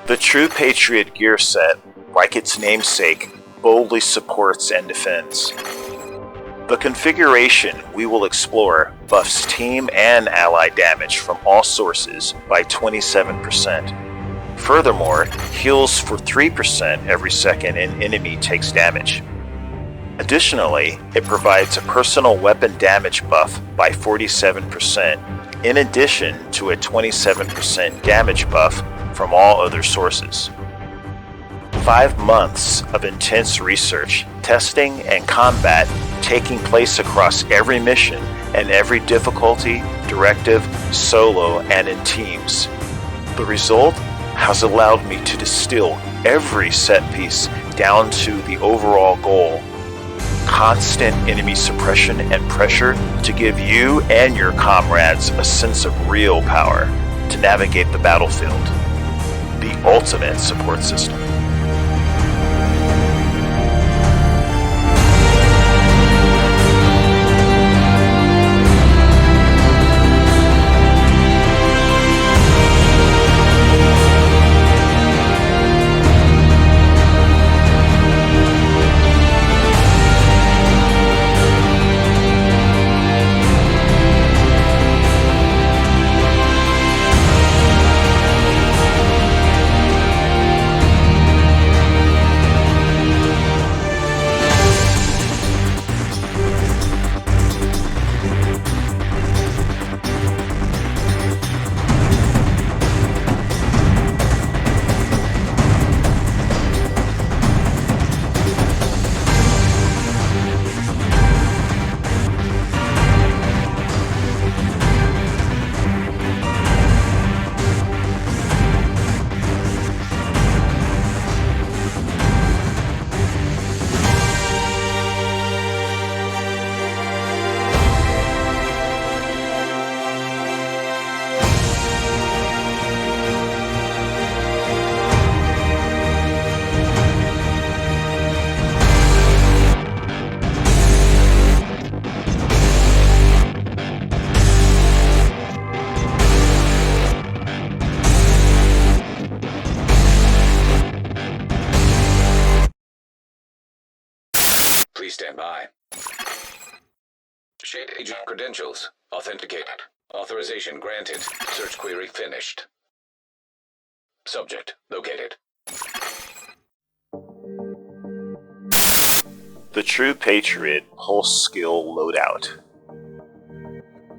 The True Patriot gear set, like its namesake, boldly supports and defends. The configuration we will explore buffs team and ally damage from all sources by 27%. Furthermore, heals for 3% every second an enemy takes damage. Additionally, it provides a personal weapon damage buff by 47%, in addition to a 27% damage buff from all other sources. 5 months of intense research, testing, and combat taking place across every mission and every difficulty, directive, solo, and in teams. The result has allowed me to distill every set piece down to the overall goal: constant enemy suppression and pressure to give you and your comrades a sense of real power to navigate the battlefield. The ultimate support system. Please stand by. Shade agent credentials authenticated. Authorization granted. Search query finished. Subject located. The True Patriot Pulse Skill Loadout.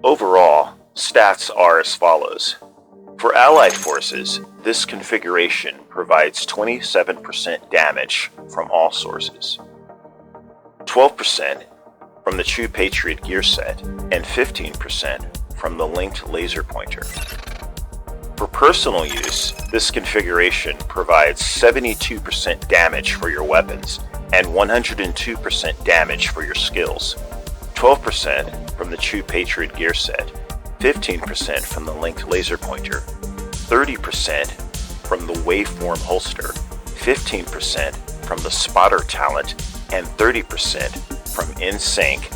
Overall, stats are as follows. For allied forces, this configuration provides 27% damage from all sources, 12% from the True Patriot gear set, and 15% from the linked laser pointer. For personal use, this configuration provides 72% damage for your weapons and 102% damage for your skills, 12% from the True Patriot gear set, 15% from the linked laser pointer, 30% from the waveform holster, 15% from the spotter talent, and 30% from namesake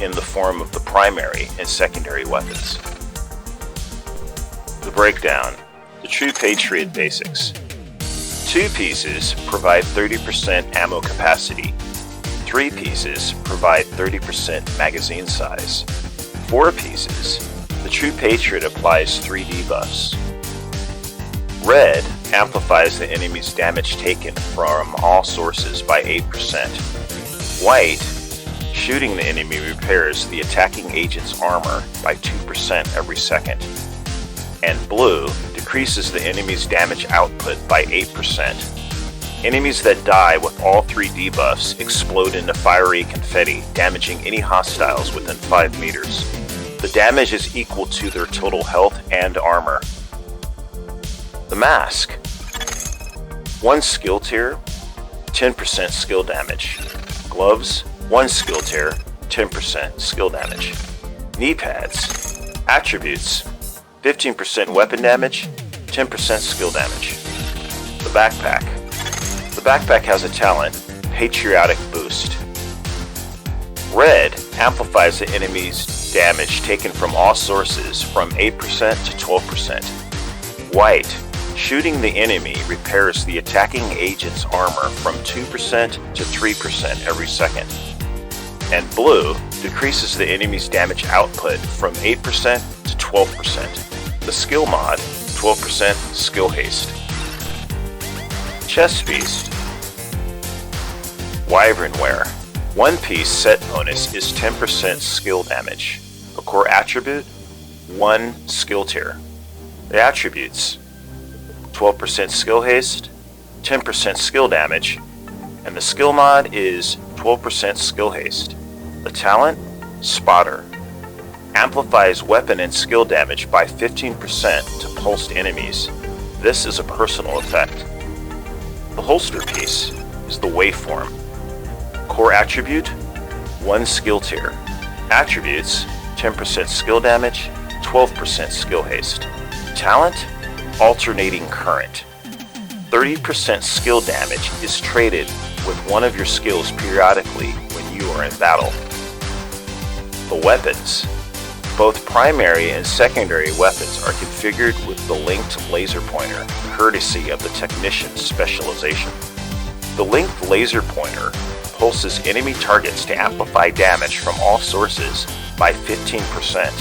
in the form of the primary and secondary weapons. The breakdown. The True Patriot basics. 2 pieces provide 30% ammo capacity. 3 pieces provide 30% magazine size. 4 pieces, the True Patriot applies 3 debuffs. Red amplifies the enemy's damage taken from all sources by 8%. White, shooting the enemy repairs the attacking agent's armor by 2% every second. And blue decreases the enemy's damage output by 8%. Enemies that die with all 3 debuffs explode into fiery confetti, damaging any hostiles within 5 meters. The damage is equal to their total health and armor. The mask. 1 skill tier, 10% skill damage. Gloves, 1 skill tier, 10% skill damage. Knee pads. Attributes. 15% weapon damage, 10% skill damage. The backpack. The backpack has a talent, Patriotic Boost. Red amplifies the enemy's damage taken from all sources from 8% to 12%. White Shooting the enemy repairs the attacking agent's armor from 2% to 3% every second. And blue decreases the enemy's damage output from 8% to 12%. The skill mod, 12% skill haste. Chest Feast. Wyvern Wear. One piece set bonus is 10% skill damage. A core attribute, 1 skill tier. The attributes: 12% skill haste, 10% skill damage, and the skill mod is 12% skill haste. The talent, Spotter, amplifies weapon and skill damage by 15% to pulsed enemies. This is a personal effect. The holster piece is the Waveform. Core attribute, 1 skill tier. Attributes, 10% skill damage, 12% skill haste. Talent, Alternating Current. 30% skill damage is traded with one of your skills periodically when you are in battle. The weapons. Both primary and secondary weapons are configured with the linked laser pointer, courtesy of the technician's specialization. The linked laser pointer pulses enemy targets to amplify damage from all sources by 15%.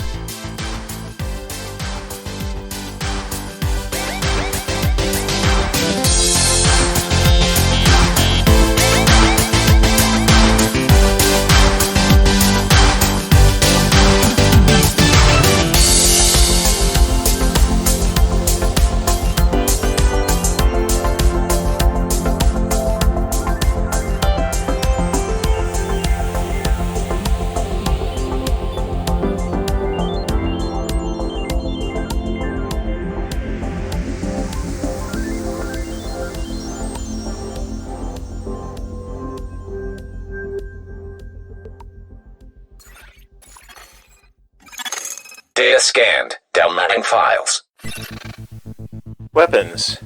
Data scanned. Downloading files. Weapons.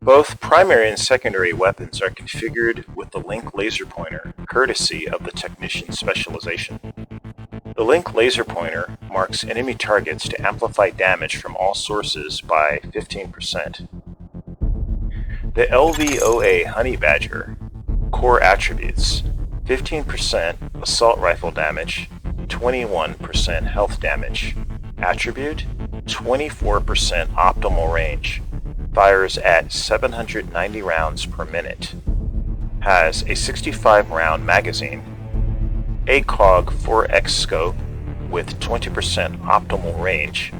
Both primary and secondary weapons are configured with the link laser pointer, courtesy of the technician's specialization. The link laser pointer marks enemy targets to amplify damage from all sources by 15%. The LVOA Honey Badger. Core attributes: 15% assault rifle damage, 21% health damage. Attribute: 24% optimal range. Fires at 790 rounds per minute. Has a 65 round magazine. ACOG 4X scope with 20% optimal range.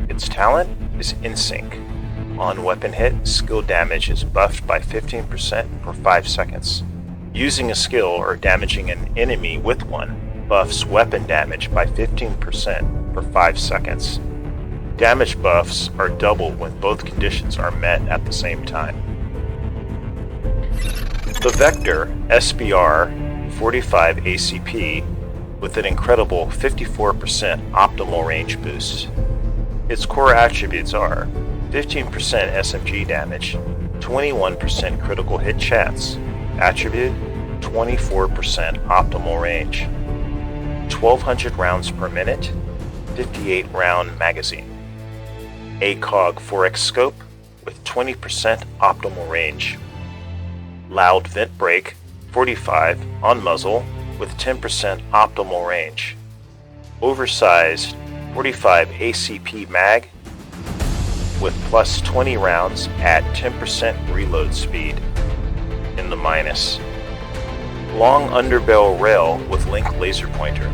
Its talent is InSync. On weapon hit, skill damage is buffed by 15% for 5 seconds. Using a skill or damaging an enemy with one buffs weapon damage by 15% for 5 seconds. Damage buffs are doubled when both conditions are met at the same time. The Vector SBR 45 ACP with an incredible 54% optimal range boost. Its core attributes are 15% SMG damage, 21% critical hit chance. Attribute: 24% optimal range. 1200 rounds per minute, 58 round magazine. ACOG 4X scope with 20% optimal range. Loud vent brake 45 on muzzle with 10% optimal range. Oversized 45 ACP mag with plus 20 rounds at 10% reload speed in the minus. Long underbarrel rail with link laser pointer.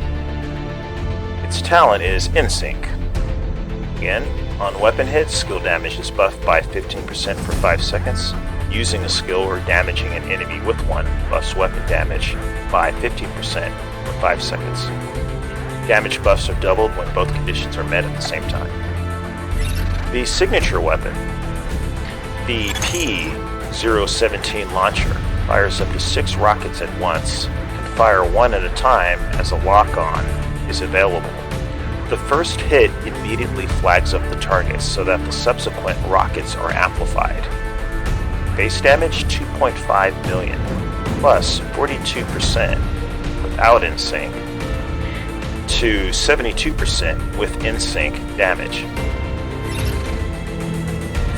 Its talent is InSync. Again, on weapon hits, skill damage is buffed by 15% for 5 seconds. Using a skill or damaging an enemy with one buffs weapon damage by 15% for 5 seconds. Damage buffs are doubled when both conditions are met at the same time. The signature weapon, the P-017 launcher, fires up to 6 rockets at once, can fire one at a time as a lock-on is available. The first hit immediately flags up the targets so that the subsequent rockets are amplified. Base damage 2.5 million, plus 42% without InSync to 72% with InSync damage.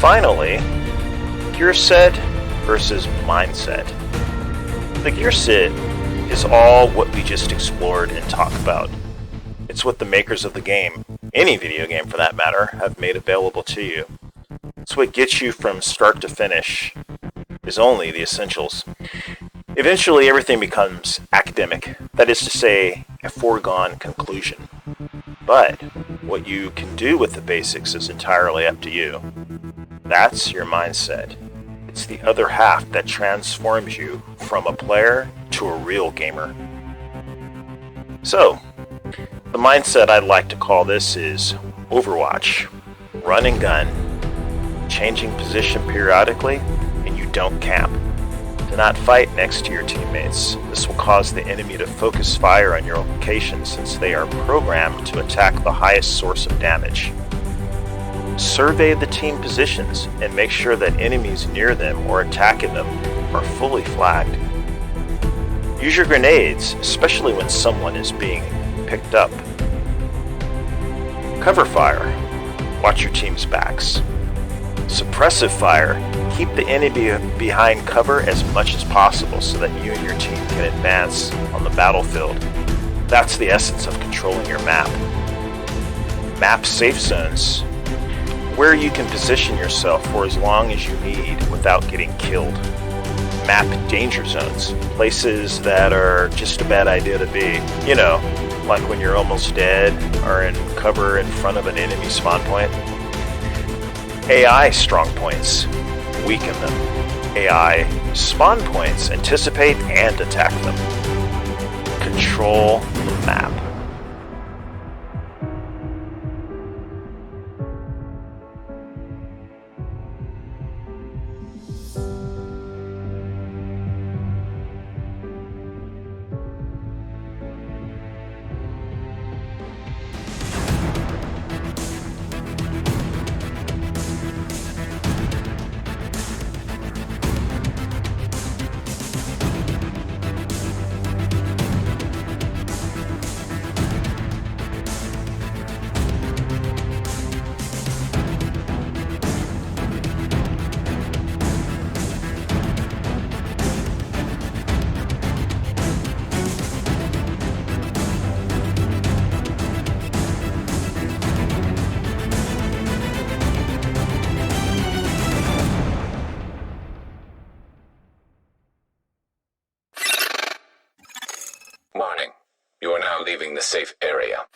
Finally, gear set versus mindset. The gear set is all what we just explored and talked about. It's what the makers of the game, any video game for that matter, have made available to you. It's what gets you from start to finish, is only the essentials. Eventually, everything becomes academic, that is to say, a foregone conclusion. But what you can do with the basics is entirely up to you. That's your mindset. It's the other half that transforms you from a player to a real gamer. So, the mindset I'd like to call this is Overwatch. Run and gun, changing position periodically, and you don't camp. Do not fight next to your teammates. This will cause the enemy to focus fire on your location since they are programmed to attack the highest source of damage. Survey the team positions and make sure that enemies near them or attacking them are fully flagged. Use your grenades, especially when someone is being picked up. Cover fire. Watch your team's backs. Suppressive fire. Keep the enemy behind cover as much as possible so that you and your team can advance on the battlefield. That's the essence of controlling your map. Map safe zones, where you can position yourself for as long as you need without getting killed. Map danger zones, places that are just a bad idea to be. You know, like when you're almost dead or in cover in front of an enemy spawn point. AI strong points, weaken them. AI spawn points, anticipate and attack them. Control the map. Warning. You are now leaving the safe area.